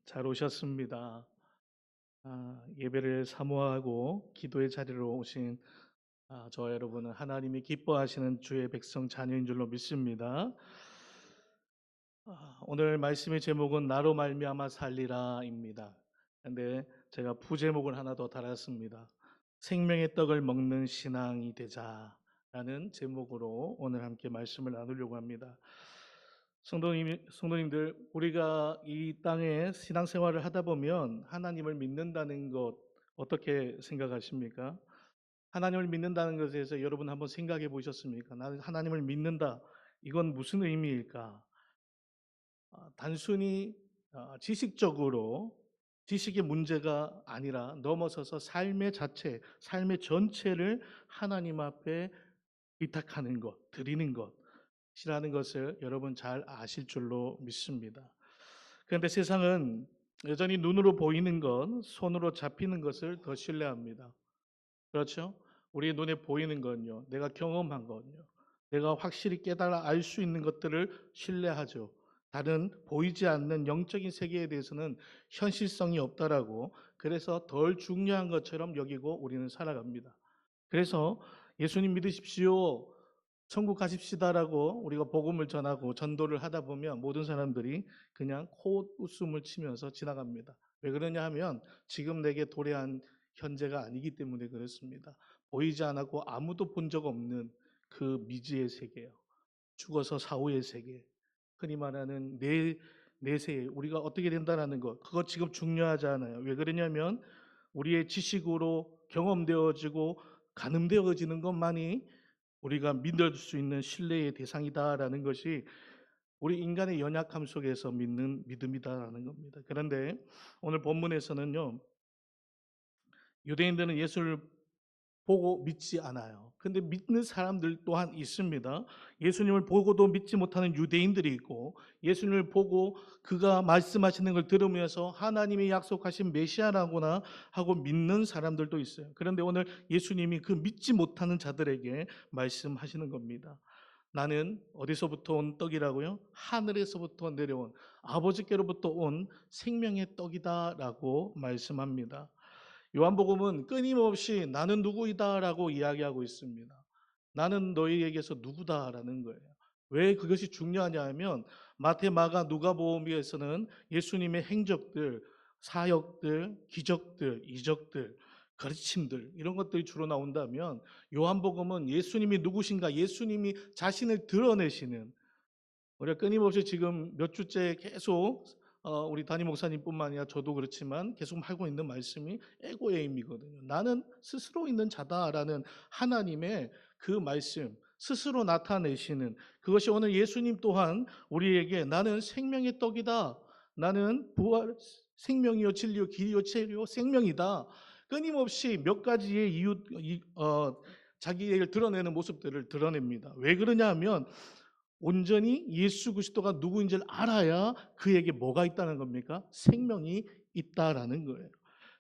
잘 오셨습니다. 예배를 사모하고 기도의 자리로 오신 저와 여러분은 하나님이 기뻐하시는 주의 백성 자녀인 줄로 믿습니다. 오늘 말씀의 제목은 나로 말미암아 살리라입니다. 근데 제가 부제목을 하나 더 달았습니다. 생명의 떡을 먹는 신앙이 되자라는 제목으로 오늘 함께 말씀을 나누려고 합니다. 성도님들, 우리가 이 땅에 신앙생활을 하다 보면 하나님을 믿는다는 것 어떻게 생각하십니까? 하나님을 믿는다는 것에 대해서 여러분 한번 생각해 보셨습니까? 나는 하나님을 믿는다. 이건 무슨 의미일까? 단순히 지식적으로 지식의 문제가 아니라 넘어서서 삶의 자체, 삶의 전체를 하나님 앞에 위탁하는 것, 드리는 것이라는 것을 여러분 잘 아실 줄로 믿습니다. 그런데 세상은 여전히 눈으로 보이는 것, 손으로 잡히는 것을 더 신뢰합니다. 그렇죠? 우리 눈에 보이는 건요, 내가 경험한 건요, 내가 확실히 깨달아 알 수 있는 것들을 신뢰하죠. 다른 보이지 않는 영적인 세계에 대해서는 현실성이 없다라고, 그래서 덜 중요한 것처럼 여기고 우리는 살아갑니다. 그래서 예수님 믿으십시오, 천국 가십시다라고 우리가 복음을 전하고 전도를 하다 보면 모든 사람들이 그냥 코웃음을 치면서 지나갑니다. 왜 그러냐 하면 지금 내게 도래한 현재가 아니기 때문에 그렇습니다. 보이지 않았고 아무도 본 적 없는 그 미지의 세계요. 죽어서 사후의 세계. 흔히 말하는 내세 우리가 어떻게 된다라는 것. 그거 지금 중요하지 않아요. 왜 그러냐면 우리의 지식으로 경험되어지고 가늠되어지는 것만이 우리가 믿을 수 있는 신뢰의 대상이다라는 것이 우리 인간의 연약함 속에서 믿는 믿음이다라는 겁니다. 그런데 오늘 본문에서는요, 유대인들은 예수를 보고 믿지 않아요. 근데 믿는 사람들 또한 있습니다. 예수님을 보고도 믿지 못하는 유대인들이 있고, 예수님을 보고 그가 말씀하시는 걸 들으면서 하나님이 약속하신 메시아라거나 하고 믿는 사람들도 있어요. 그런데 오늘 예수님이 그 믿지 못하는 자들에게 말씀하시는 겁니다. 나는 어디서부터 온 떡이라고요? 하늘에서부터 내려온 아버지께로부터 온 생명의 떡이다라고 말씀합니다. 요한복음은 끊임없이 나는 누구이다라고 이야기하고 있습니다. 나는 너희에게서 누구다라는 거예요. 왜 그것이 중요하냐 하면 마태, 마가, 누가복음에서는 예수님의 행적들, 사역들, 기적들, 이적들, 가르침들 이런 것들이 주로 나온다면 요한복음은 예수님이 누구신가, 예수님이 자신을 드러내시는, 우리가 끊임없이 지금 몇 주째 계속 우리 담임 목사님뿐만 아니라 저도 그렇지만 계속 하고 있는 말씀이 에고에임이거든요. 나는 스스로 있는 자다라는 하나님의 그 말씀, 스스로 나타내시는 그것이 오늘 예수님 또한 우리에게 나는 생명의 떡이다. 나는 부활 생명이요 진리요 길이요 체리요 생명이다. 끊임없이 몇 가지의 자기를 드러내는 모습들을 드러냅니다. 왜 그러냐 하면 온전히 예수 그리스도가 누구인지를 알아야 그에게 뭐가 있다는 겁니까? 생명이 있다라는 거예요.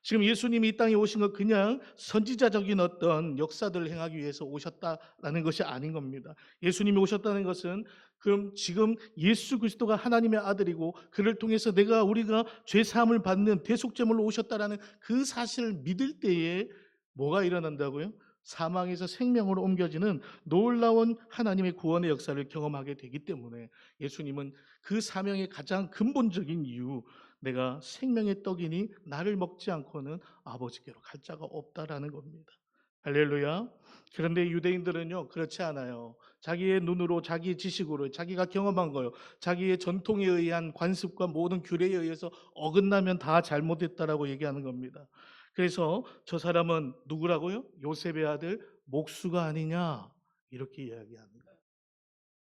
지금 예수님이 이 땅에 오신 건 그냥 선지자적인 어떤 역사들을 행하기 위해서 오셨다라는 것이 아닌 겁니다. 예수님이 오셨다는 것은 그럼 지금 예수 그리스도가 하나님의 아들이고 그를 통해서 우리가 죄 사함을 받는 대속제물로 오셨다라는 그 사실을 믿을 때에 뭐가 일어난다고요? 사망에서 생명으로 옮겨지는 놀라운 하나님의 구원의 역사를 경험하게 되기 때문에 예수님은 그 사명의 가장 근본적인 이유, 내가 생명의 떡이니 나를 먹지 않고는 아버지께로 갈 자가 없다라는 겁니다. 할렐루야. 그런데 유대인들은요 그렇지 않아요. 자기의 눈으로, 자기의 지식으로, 자기가 경험한 거요, 자기의 전통에 의한 관습과 모든 규례에 의해서 어긋나면 다 잘못했다라고 얘기하는 겁니다. 그래서 저 사람은 누구라고요? 요셉의 아들 목수가 아니냐 이렇게 이야기합니다.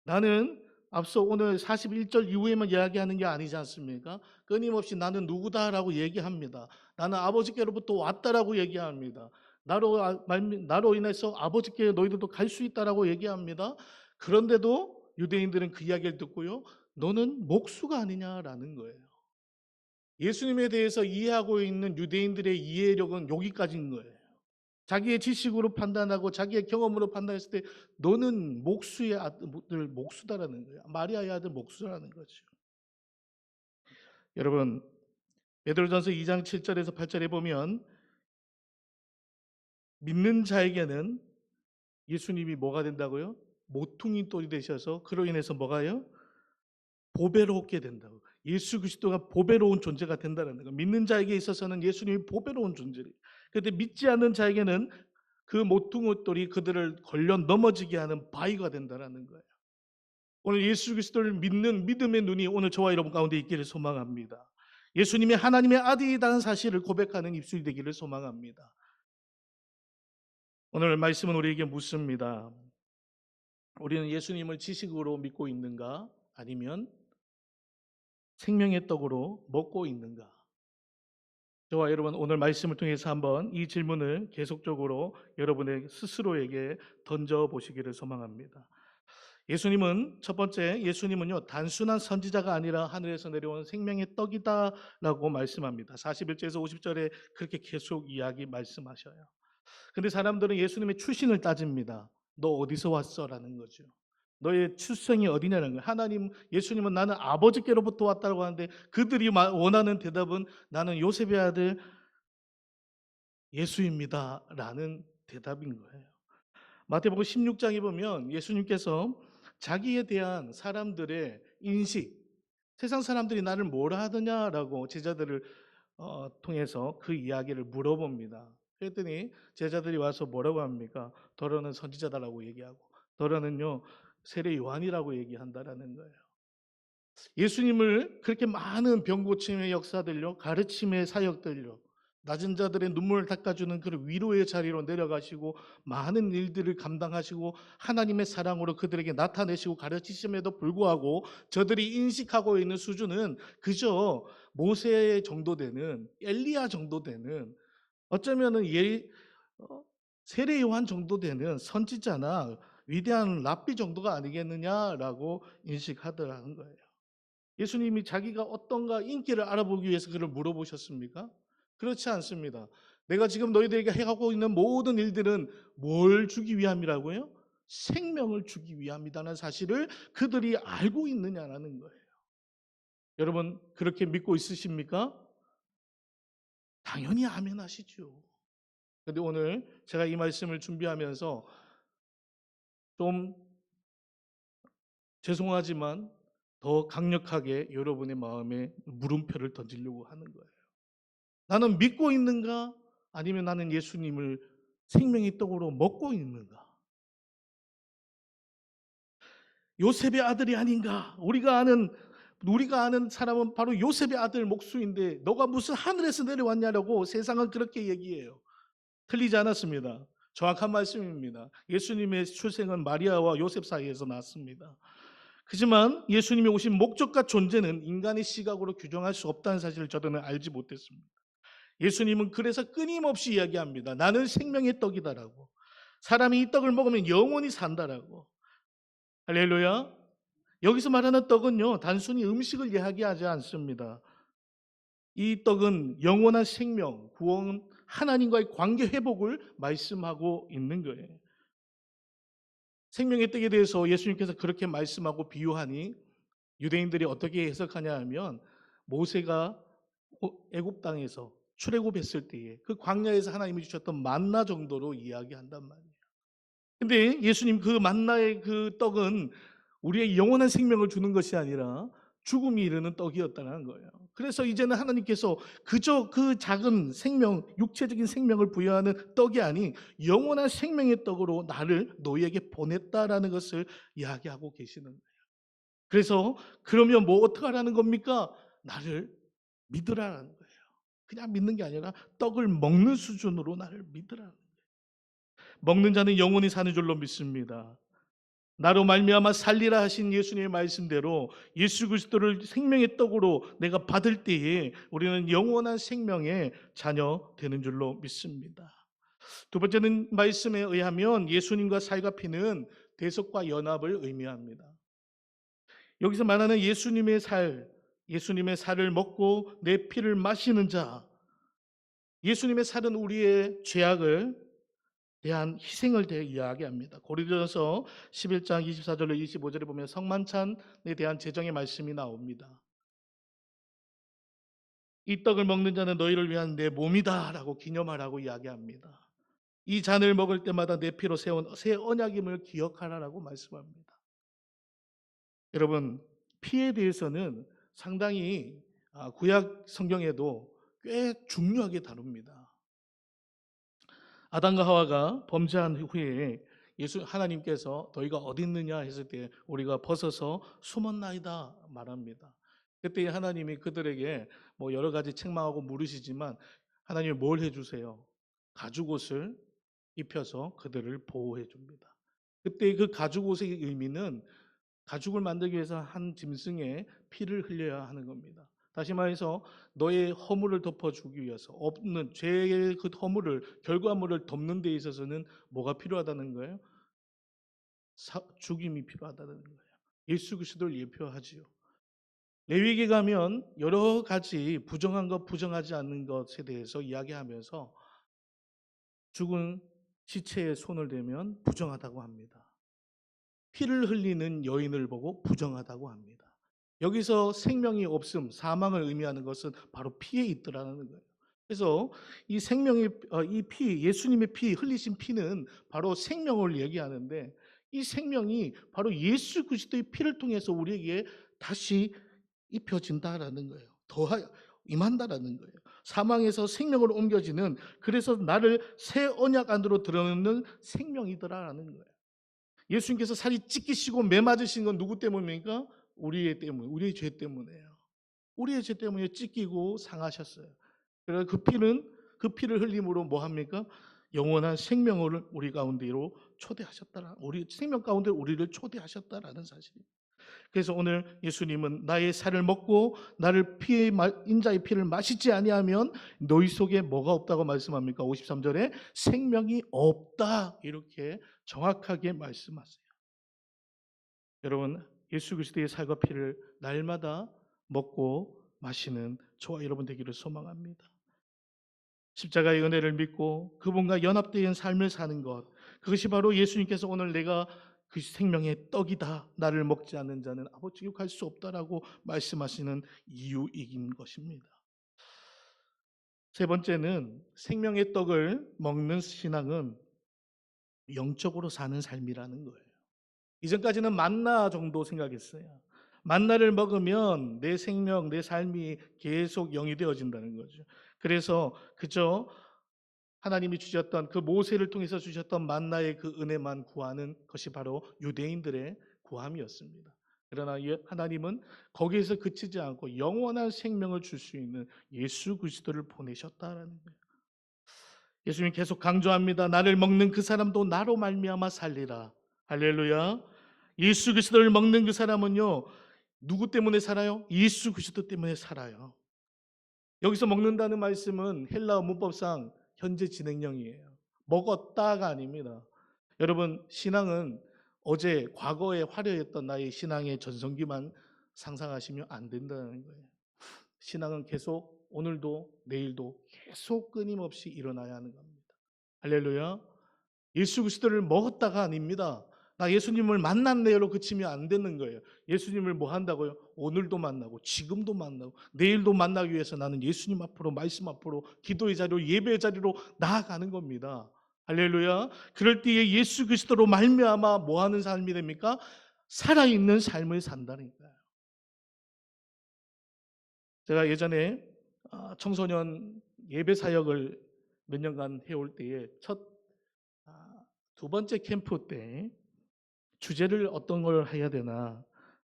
나는 앞서 오늘 41절 이후에만 이야기하는 게 아니지 않습니까? 끊임없이 나는 누구다라고 얘기합니다. 나는 아버지께로부터 왔다라고 얘기합니다. 나로 인해서 아버지께 너희들도 갈 수 있다라고 얘기합니다. 그런데도 유대인들은 그 이야기를 듣고요, 너는 목수가 아니냐라는 거예요. 예수님에 대해서 이해하고 있는 유대인들의 이해력은 여기까지인 거예요. 자기의 지식으로 판단하고 자기의 경험으로 판단했을 때 너는 목수의 아들 목수다라는 거예요. 마리아의 아들 목수라는 거죠. 여러분, 베드로전서 2장 7절에서 8절에 보면 믿는 자에게는 예수님이 뭐가 된다고요? 모퉁이 돌이 되셔서 그로 인해서 뭐가요? 보배롭게 된다고. 예수 그리스도가 보배로운 존재가 된다는 거. 믿는 자에게 있어서는 예수님이 보배로운 존재예요. 그런데 믿지 않는 자에게는 그 모퉁이 돌이 그들을 걸려 넘어지게 하는 바위가 된다는 거예요. 오늘 예수 그리스도를 믿는 믿음의 눈이 오늘 저와 여러분 가운데 있기를 소망합니다. 예수님이 하나님의 아들이라는 사실을 고백하는 입술이 되기를 소망합니다. 오늘 말씀은 우리에게 묻습니다. 우리는 예수님을 지식으로 믿고 있는가? 아니면 생명의 떡으로 먹고 있는가? 저와 여러분 오늘 말씀을 통해서 한번 이 질문을 계속적으로 여러분의 스스로에게 던져보시기를 소망합니다. 예수님은 첫 번째, 예수님은요 단순한 선지자가 아니라 하늘에서 내려온 생명의 떡이다라고 말씀합니다. 41절에서 50절에 그렇게 계속 말씀하셔요. 근데 사람들은 예수님의 출신을 따집니다. 너 어디서 왔어라는 거죠. 너의 출생이 어디냐는 거예요. 예수님은 나는 아버지께로부터 왔다고 하는데 그들이 원하는 대답은 나는 요셉의 아들 예수입니다라는 대답인 거예요. 마태복음 16장에 보면 예수님께서 자기에 대한 사람들의 인식, 세상 사람들이 나를 뭐라 하느냐라고 제자들을 통해서 그 이야기를 물어봅니다. 그랬더니 제자들이 와서 뭐라고 합니까? 더러는 선지자다라고 얘기하고 더러는요 세례 요한이라고 얘기한다라는 거예요. 예수님을 그렇게 많은 병 고침의 역사들요, 가르침의 사역들요, 낮은 자들의 눈물을 닦아주는 그런 위로의 자리로 내려가시고 많은 일들을 감당하시고 하나님의 사랑으로 그들에게 나타내시고 가르치심에도 불구하고 저들이 인식하고 있는 수준은 그저 모세 정도 되는, 엘리야 정도 되는, 어쩌면은 세례 요한 정도 되는 선지자나 위대한 랍비 정도가 아니겠느냐라고 인식하더라는 거예요. 예수님이 자기가 어떤가 인기를 알아보기 위해서 그를 물어보셨습니까? 그렇지 않습니다. 내가 지금 너희들에게 해가고 있는 모든 일들은 뭘 주기 위함이라고요? 생명을 주기 위함이라는 사실을 그들이 알고 있느냐라는 거예요. 여러분 그렇게 믿고 있으십니까? 당연히 아멘 하시죠. 그런데 오늘 제가 이 말씀을 준비하면서 좀 죄송하지만 더 강력하게 여러분의 마음에 물음표를 던지려고 하는 거예요. 나는 믿고 있는가? 아니면 나는 예수님을 생명의 떡으로 먹고 있는가? 요셉의 아들이 아닌가? 우리가 아는 사람은 바로 요셉의 아들 목수인데 너가 무슨 하늘에서 내려왔냐라고 세상은 그렇게 얘기해요. 틀리지 않았습니다. 정확한 말씀입니다. 예수님의 출생은 마리아와 요셉 사이에서 났습니다. 하지만 예수님이 오신 목적과 존재는 인간의 시각으로 규정할 수 없다는 사실을 저는 알지 못했습니다. 예수님은 그래서 끊임없이 이야기합니다. 나는 생명의 떡이다라고. 사람이 이 떡을 먹으면 영원히 산다라고. 할렐루야. 여기서 말하는 떡은요, 단순히 음식을 이야기하지 않습니다. 이 떡은 영원한 생명, 구원, 하나님과의 관계 회복을 말씀하고 있는 거예요. 생명의 떡에 대해서 예수님께서 그렇게 말씀하고 비유하니 유대인들이 어떻게 해석하냐 하면 모세가 애굽 땅에서 출애굽했을 때에 그 광야에서 하나님이 주셨던 만나 정도로 이야기한단 말이에요. 근데 예수님 그 만나의 그 떡은 우리의 영원한 생명을 주는 것이 아니라 죽음이 이르는 떡이었다는 거예요. 그래서 이제는 하나님께서 그저 그 작은 생명, 육체적인 생명을 부여하는 떡이 아닌 영원한 생명의 떡으로 나를 너희에게 보냈다라는 것을 이야기하고 계시는 거예요. 그래서 그러면 뭐 어떻게 하라는 겁니까? 나를 믿으라는 거예요. 그냥 믿는 게 아니라 떡을 먹는 수준으로 나를 믿으라는 거예요. 먹는 자는 영원히 사는 줄로 믿습니다. 나로 말미암아 살리라 하신 예수님의 말씀대로 예수 그리스도를 생명의 떡으로 내가 받을 때에 우리는 영원한 생명의 자녀 되는 줄로 믿습니다. 두 번째는 말씀에 의하면 예수님과 살과 피는 대속과 연합을 의미합니다. 여기서 말하는 예수님의 살을 먹고 내 피를 마시는 자, 예수님의 살은 우리의 죄악을 대한 희생을 이야기합니다. 고린도전서 11장 24절로 25절에 보면 성만찬에 대한 제정의 말씀이 나옵니다. 이 떡을 먹는 자는 너희를 위한 내 몸이다라고 기념하라고 이야기합니다. 이 잔을 먹을 때마다 내 피로 세운 새 언약임을 기억하라라고 말씀합니다. 여러분, 피에 대해서는 상당히 구약 성경에도 꽤 중요하게 다룹니다. 아담과 하와가 범죄한 후에 하나님께서 너희가 어디 있느냐 했을 때 우리가 벗어서 숨었나이다 말합니다. 그때 하나님이 그들에게 뭐 여러 가지 책망하고 물으시지만 하나님이 뭘 해주세요? 가죽옷을 입혀서 그들을 보호해 줍니다. 그때 그 가죽옷의 의미는 가죽을 만들기 위해서 한 짐승의 피를 흘려야 하는 겁니다. 다시 말해서 너의 허물을 덮어주기 위해서 없는 죄의 그 허물을 결과물을 덮는 데 있어서는 뭐가 필요하다는 거예요? 죽임이 필요하다는 거예요. 예수 그리스도를 예표하지요. 레위기 가면 여러 가지 부정한 것, 부정하지 않는 것에 대해서 이야기하면서 죽은 시체에 손을 대면 부정하다고 합니다. 피를 흘리는 여인을 보고 부정하다고 합니다. 여기서 생명이 없음, 사망을 의미하는 것은 바로 피에 있더라는 거예요. 그래서 이 생명의 이 피, 예수님의 피, 흘리신 피는 바로 생명을 얘기하는데 이 생명이 바로 예수 그리스도의 피를 통해서 우리에게 다시 입혀진다라는 거예요. 임한다라는 거예요. 사망에서 생명으로 옮겨지는, 그래서 나를 새 언약 안으로 들어놓는 생명이더라라는 거예요. 예수님께서 살이 찢기시고 매 맞으신 건 누구 때문입니까? 우리의 죄 때문이에요. 우리의 죄 때문에 찢기고 상하셨어요. 그래서 그 피를 흘림으로 뭐 합니까? 영원한 생명을 우리 가운데로 초대하셨다라. 우리 생명 가운데 우리를 초대하셨다라는 사실입니다. 그래서 오늘 예수님은 나의 살을 먹고 나를 인자의 피를 마시지 아니하면 너희 속에 뭐가 없다고 말씀합니까? 53절에 생명이 없다 이렇게 정확하게 말씀하세요. 여러분, 예수 그리스도의 살과 피를 날마다 먹고 마시는 저와 여러분 되기를 소망합니다. 십자가의 은혜를 믿고 그분과 연합된 삶을 사는 것, 그것이 바로 예수님께서 오늘 내가 그 생명의 떡이다, 나를 먹지 않는 자는 아버지께 갈 수 없다라고 말씀하시는 이유인 것입니다. 세 번째는 생명의 떡을 먹는 신앙은 영적으로 사는 삶이라는 거예요. 이전까지는 만나 정도 생각했어요. 만나를 먹으면 내 생명, 내 삶이 계속 영이 되어진다는 거죠. 그래서 그저 하나님이 주셨던 그 모세를 통해서 주셨던 만나의 그 은혜만 구하는 것이 바로 유대인들의 구함이었습니다. 그러나 하나님은 거기에서 그치지 않고 영원한 생명을 줄 수 있는 예수 그리스도를 보내셨다라는 거예요. 예수님 계속 강조합니다. 나를 먹는 그 사람도 나로 말미암아 살리라. 할렐루야. 예수 그리스도를 먹는 그 사람은요, 누구 때문에 살아요? 예수 그리스도 때문에 살아요. 여기서 먹는다는 말씀은 헬라어 문법상 현재 진행형이에요. 먹었다가 아닙니다. 여러분, 신앙은 어제 과거에 화려했던 나의 신앙의 전성기만 상상하시면 안 된다는 거예요. 신앙은 계속 오늘도 내일도 계속 끊임없이 일어나야 하는 겁니다. 할렐루야. 예수 그리스도를 먹었다가 아닙니다. 나 예수님을 만났네요로 그치면 안 되는 거예요. 예수님을 뭐 한다고요? 오늘도 만나고 지금도 만나고 내일도 만나기 위해서 나는 예수님 앞으로, 말씀 앞으로, 기도의 자리로, 예배의 자리로 나아가는 겁니다. 할렐루야. 그럴 때에 예수 그리스도로 말미암아 뭐 하는 삶이 됩니까? 살아있는 삶을 산다니까요. 제가 예전에 청소년 예배 사역을 몇 년간 해올 때에 두 번째 캠프 때 주제를 어떤 걸 해야 되나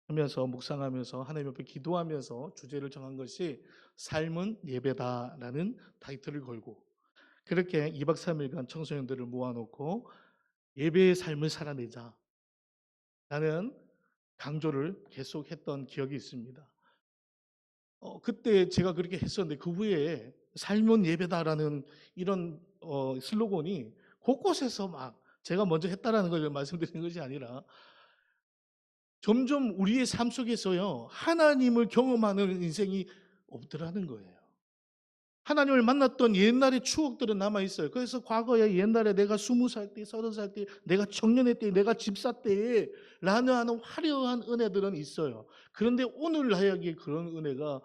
하면서 묵상하면서 하나님 앞에 기도하면서 주제를 정한 것이 삶은 예배다라는 타이틀을 걸고 그렇게 2박 3일간 청소년들을 모아놓고 예배의 삶을 살아내자 라는 강조를 계속했던 기억이 있습니다. 그때 제가 그렇게 했었는데 그 후에 삶은 예배다라는 이런 슬로건이 곳곳에서 막 제가 먼저 했다라는 걸 말씀드리는 것이 아니라 점점 우리의 삶 속에서요 하나님을 경험하는 인생이 없더라는 거예요. 하나님을 만났던 옛날의 추억들은 남아있어요. 그래서 과거에 옛날에 내가 20살 때, 30살 때, 내가 청년의 때, 내가 집사 때에 라는 화려한 은혜들은 있어요. 그런데 오늘 나에게 그런 은혜가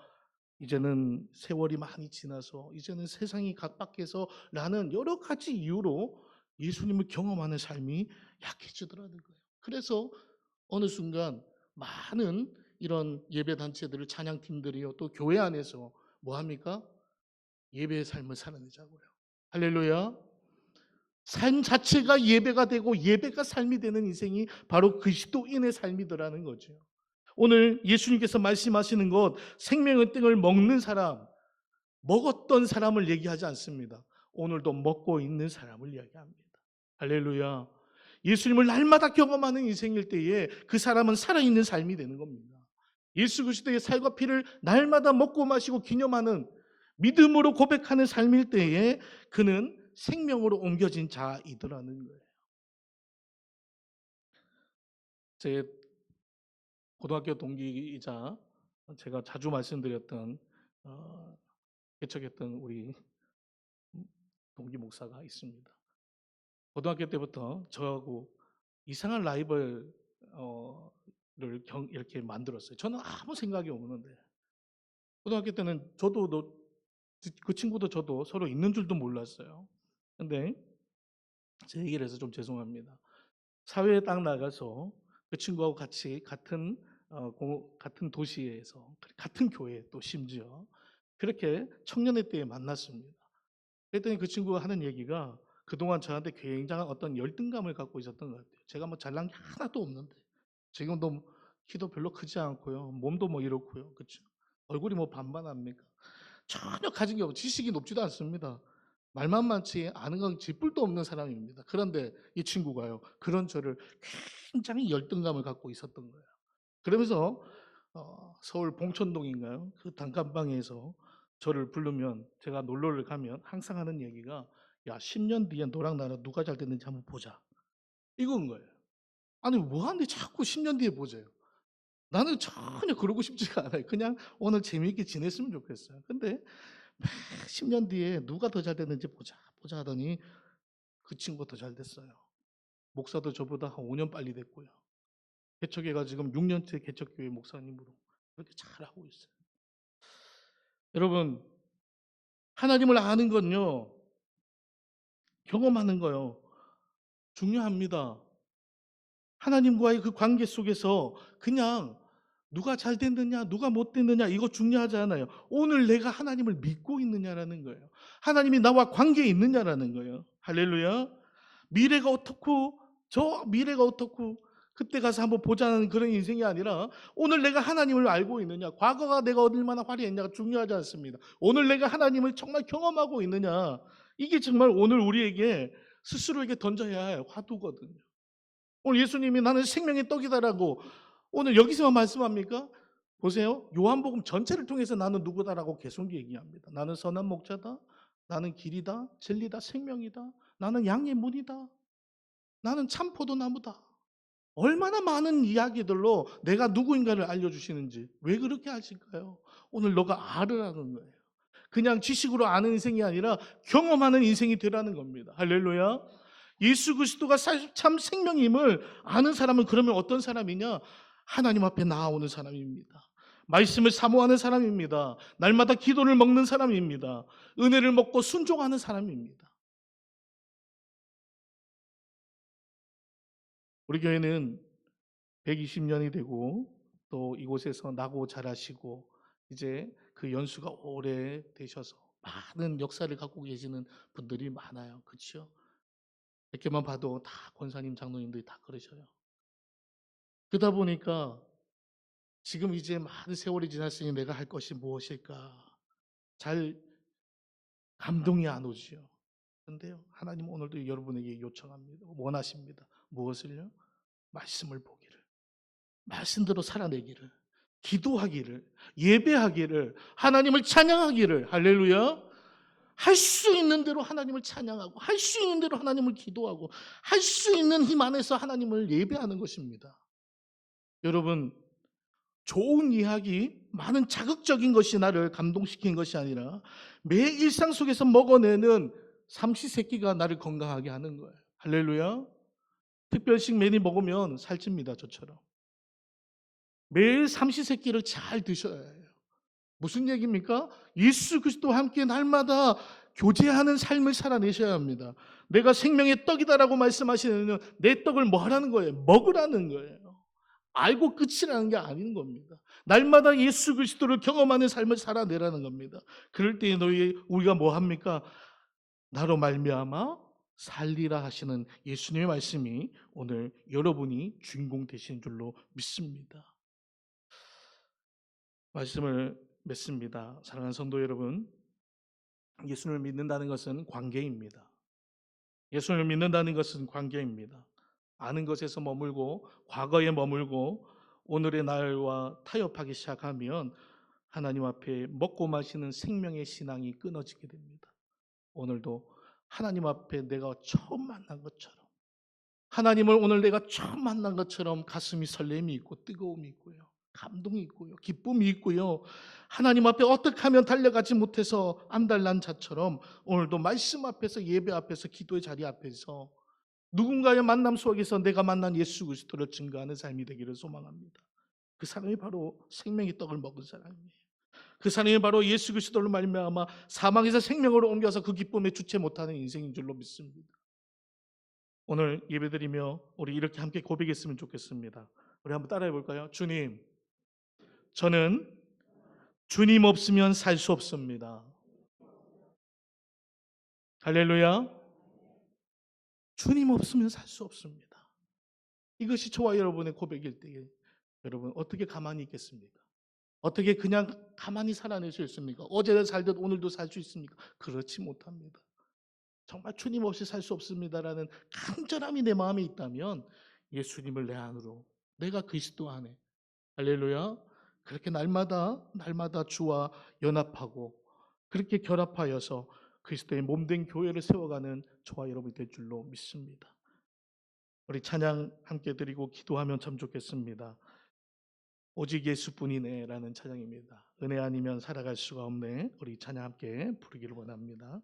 이제는 세월이 많이 지나서 이제는 세상이 각박해서라는 여러 가지 이유로 예수님을 경험하는 삶이 약해지더라는 거예요. 그래서 어느 순간 많은 이런 예배 단체들을 찬양팀들이요 또 교회 안에서 뭐 합니까? 예배의 삶을 살아내자고요. 할렐루야. 삶 자체가 예배가 되고 예배가 삶이 되는 인생이 바로 그리스도인의 삶이더라는 거죠. 오늘 예수님께서 말씀하시는 것 생명의 떡을 먹는 사람, 먹었던 사람을 얘기하지 않습니다. 오늘도 먹고 있는 사람을 이야기합니다. 할렐루야. 예수님을 날마다 경험하는 인생일 때에 그 사람은 살아있는 삶이 되는 겁니다. 예수 그리스도의 살과 피를 날마다 먹고 마시고 기념하는 믿음으로 고백하는 삶일 때에 그는 생명으로 옮겨진 자이더라는 거예요. 제 고등학교 동기이자 제가 자주 말씀드렸던 개척했던 우리 동기 목사가 있습니다. 고등학교 때부터 저하고 이상한 라이벌을 이렇게 만들었어요. 저는 아무 생각이 없는데 고등학교 때는 그 친구도 저도 서로 있는 줄도 몰랐어요. 근데 제 얘기를 해서 좀 죄송합니다. 사회에 딱 나가서 그 친구하고 같이 같은 도시에서 같은 교회 또 심지어 그렇게 청년의 때에 만났습니다. 그랬더니 그 친구가 하는 얘기가 그동안 저한테 굉장한 어떤 열등감을 갖고 있었던 것 같아요. 제가 뭐 잘난 게 하나도 없는데 지금도 키도 별로 크지 않고요. 몸도 뭐 이렇고요. 그렇죠? 얼굴이 뭐 반반합니까? 전혀 가진 게 없고 지식이 높지도 않습니다. 말만 많지 아는 건 쥐뿔도 없는 사람입니다. 그런데 이 친구가요. 그런 저를 굉장히 열등감을 갖고 있었던 거예요. 그러면서 서울 봉천동인가요? 그 단칸방에서 저를 부르면 제가 놀러를 가면 항상 하는 얘기가 야 10년 뒤에 너랑 나랑 누가 잘 됐는지 한번 보자. 이건 거예요. 아니 뭐 하는데 자꾸 10년 뒤에 보세요. 나는 전혀 그러고 싶지가 않아요. 그냥 오늘 재미있게 지냈으면 좋겠어요. 근데 10년 뒤에 누가 더 잘 됐는지 보자. 보자 하더니 그 친구가 더 잘 됐어요. 목사도 저보다 한 5년 빨리 됐고요. 개척회가 지금 6년째 개척교회 목사님으로 그렇게 잘하고 있어요. 여러분, 하나님을 아는 건요, 경험하는 거요, 중요합니다. 하나님과의 그 관계 속에서 그냥 누가 잘 됐느냐, 누가 못 됐느냐, 이거 중요하지 않아요. 오늘 내가 하나님을 믿고 있느냐라는 거예요. 하나님이 나와 관계에 있느냐라는 거예요. 할렐루야. 미래가 어떻고, 저 미래가 어떻고, 그때 가서 한번 보자는 그런 인생이 아니라 오늘 내가 하나님을 알고 있느냐, 과거가 내가 얼마나 화려했냐가 중요하지 않습니다. 오늘 내가 하나님을 정말 경험하고 있느냐, 이게 정말 오늘 우리에게 스스로에게 던져야 할 화두거든요. 오늘 예수님이 나는 생명의 떡이다라고 오늘 여기서만 말씀합니까? 보세요. 요한복음 전체를 통해서 나는 누구다라고 계속 얘기합니다. 나는 선한 목자다. 나는 길이다. 진리다. 생명이다. 나는 양의 문이다. 나는 참 포도나무다. 얼마나 많은 이야기들로 내가 누구인가를 알려주시는지 왜 그렇게 하실까요? 오늘 너가 알으라는 거예요. 그냥 지식으로 아는 인생이 아니라 경험하는 인생이 되라는 겁니다. 할렐루야. 예수 그리스도가 참 생명임을 아는 사람은 그러면 어떤 사람이냐? 하나님 앞에 나아오는 사람입니다. 말씀을 사모하는 사람입니다. 날마다 기도를 먹는 사람입니다. 은혜를 먹고 순종하는 사람입니다. 우리 교회는 120년이 되고 또 이곳에서 나고 자라시고 이제 그 연수가 오래 되셔서 많은 역사를 갖고 계시는 분들이 많아요. 그렇죠? 이렇게만 봐도 다 권사님, 장로님들이 다 그러셔요. 그러다 보니까 지금 이제 많은 세월이 지났으니 내가 할 것이 무엇일까? 잘 감동이 안 오지요. 그런데요, 하나님 오늘도 여러분에게 요청합니다. 원하십니다. 무엇을요? 말씀을 보기를. 말씀대로 살아내기를. 기도하기를. 예배하기를. 하나님을 찬양하기를. 할렐루야. 할 수 있는 대로 하나님을 찬양하고 할 수 있는 대로 하나님을 기도하고 할 수 있는 힘 안에서 하나님을 예배하는 것입니다. 여러분, 좋은 이야기, 많은 자극적인 것이 나를 감동시킨 것이 아니라 매 일상 속에서 먹어내는 삼시세끼가 나를 건강하게 하는 거예요. 할렐루야. 특별식 매일 먹으면 살찝니다. 저처럼. 매일 삼시세끼를 잘 드셔야 해요. 무슨 얘기입니까? 예수 그리스도와 함께 날마다 교제하는 삶을 살아내셔야 합니다. 내가 생명의 떡이다라고 말씀하시는 내 떡을 뭐 하라는 거예요? 먹으라는 거예요. 알고 끝이라는 게 아닌 겁니다. 날마다 예수 그리스도를 경험하는 삶을 살아내라는 겁니다. 그럴 때 우리가 뭐 합니까? 나로 말미암아 살리라 하시는 예수님의 말씀이 오늘 여러분이 주인공 되신 줄로 믿습니다. 말씀을 맺습니다. 사랑하는 성도 여러분, 예수님을 믿는다는 것은 관계입니다. 예수님을 믿는다는 것은 관계입니다. 아는 것에서 머물고 과거에 머물고 오늘의 날과 타협하기 시작하면 하나님 앞에 먹고 마시는 생명의 신앙이 끊어지게 됩니다. 오늘도 하나님 앞에 내가 처음 만난 것처럼, 하나님을 오늘 내가 처음 만난 것처럼 가슴이 설렘이 있고 뜨거움이 있고요, 감동이 있고요, 기쁨이 있고요, 하나님 앞에 어떻게 하면 달려가지 못해서 안달난 자처럼 오늘도 말씀 앞에서, 예배 앞에서, 기도의 자리 앞에서 누군가의 만남 속에서 내가 만난 예수 그리스도를 증거하는 삶이 되기를 소망합니다. 그 사람이 바로 생명의 떡을 먹은 사람이에요. 그 사람이 바로 예수 그리스도로 말미암아 사망에서 생명으로 옮겨서 그 기쁨에 주체 못하는 인생인 줄로 믿습니다. 오늘 예배드리며 우리 이렇게 함께 고백했으면 좋겠습니다. 우리 한번 따라해 볼까요? 주님, 저는 주님 없으면 살 수 없습니다. 할렐루야. 주님 없으면 살 수 없습니다. 이것이 저와 여러분의 고백일 때에 여러분 어떻게 가만히 있겠습니까? 어떻게 그냥 가만히 살아낼 수 있습니까? 어제를 살듯 오늘도 살 수 있습니까? 그렇지 못합니다. 정말 주님 없이 살 수 없습니다라는 간절함이 내 마음에 있다면 예수님을 내 안으로, 내가 그리스도 안에, 할렐루야, 그렇게 날마다 주와 연합하고 그렇게 결합하여서 그리스도의 몸된 교회를 세워가는 저와 여러분이 될 줄로 믿습니다. 우리 찬양 함께 드리고 기도하면 참 좋겠습니다. 오직 예수뿐이네 라는 찬양입니다. 은혜 아니면 살아갈 수가 없네. 우리 찬양 함께 부르기를 원합니다.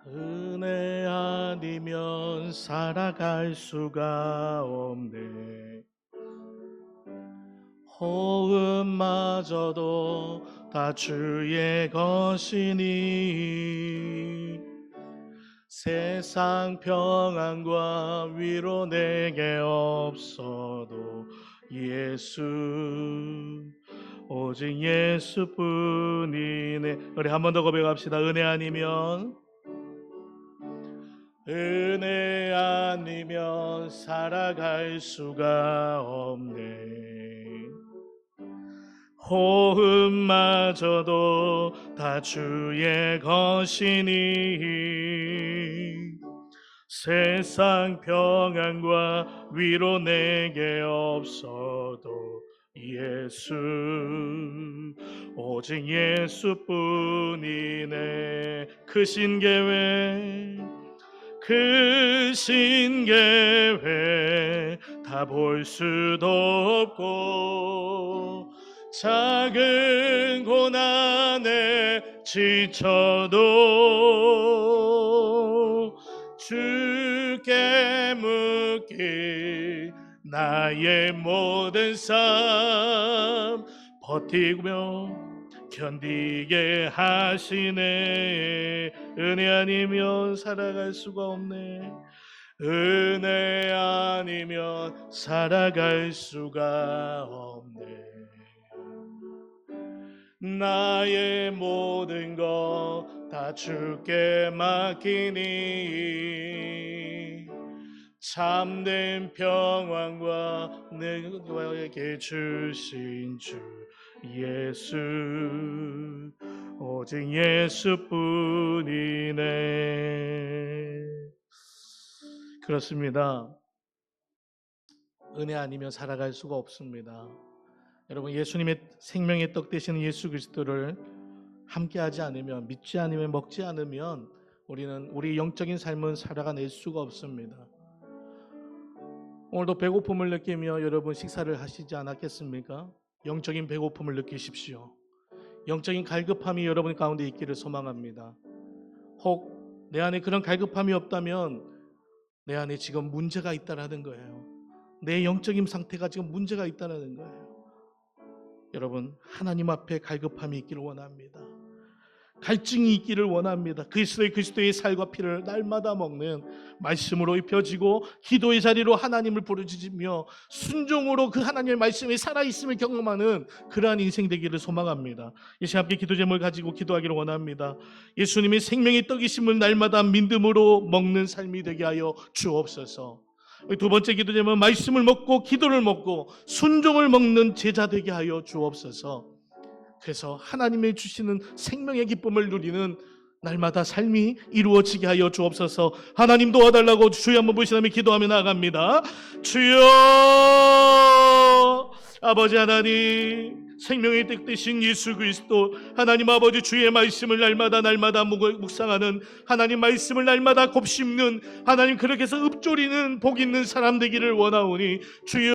은혜 아니면 살아갈 수가 없네. 호흡마저도 다 주의 것이니 세상 평안과 위로 내게 없어도 예수, 오직 예수뿐이네. 우리 한 번 더 고백합시다. 은혜 아니면 살아갈 수가 없네. 호흡마저도 다 주의 것이니 세상 평안과 위로 내게 없어도 예수, 오직 예수뿐이네. 크신 계획 다 볼 수도 없고 작은 고난에 지쳐도 주께 묻기 나의 모든 삶 버티며 견디게 하시네. 은혜 아니면 살아갈 수가 없네. 은혜 아니면 살아갈 수가 없네. 나의 모든 것 다 주께 맡기니 참된 평안과 내게 주신 주 예수, 오직 예수뿐이네. 그렇습니다. 은혜 아니면 살아갈 수가 없습니다. 여러분, 예수님의 생명의 떡 되시는 예수 그리스도를 함께하지 않으면, 믿지 않으면, 먹지 않으면 우리는 우리 영적인 삶은 살아가낼 수가 없습니다. 오늘도 배고픔을 느끼며 여러분 식사를 하시지 않았겠습니까? 영적인 배고픔을 느끼십시오. 영적인 갈급함이 여러분 가운데 있기를 소망합니다. 혹 내 안에 그런 갈급함이 없다면 내 안에 지금 문제가 있다라는 거예요. 내 영적인 상태가 지금 문제가 있다라는 거예요. 여러분, 하나님 앞에 갈급함이 있기를 원합니다. 갈증이 있기를 원합니다. 그리스도의 살과 피를 날마다 먹는 말씀으로 입혀지고 기도의 자리로 하나님을 부르짖으며 순종으로 그 하나님의 말씀에 살아있음을 경험하는 그러한 인생 되기를 소망합니다. 이 시간 함께 기도 제목을 가지고 기도하기를 원합니다. 예수님의 생명의 떡이심을 날마다 믿음으로 먹는 삶이 되게 하여 주옵소서. 두 번째 기도 제목은 말씀을 먹고 기도를 먹고 순종을 먹는 제자 되게 하여 주옵소서. 그래서 하나님의 주시는 생명의 기쁨을 누리는 날마다 삶이 이루어지게 하여 주옵소서. 하나님 도와달라고 주여 한번 부르시다며 기도하며 나아갑니다. 주여, 아버지 하나님, 생명의 떡 되신 예수 그리스도 하나님 아버지, 주의 말씀을 날마다 묵상하는, 하나님 말씀을 날마다 곱씹는, 하나님 그렇게 해서 읊조리는 복 있는 사람 되기를 원하오니 주여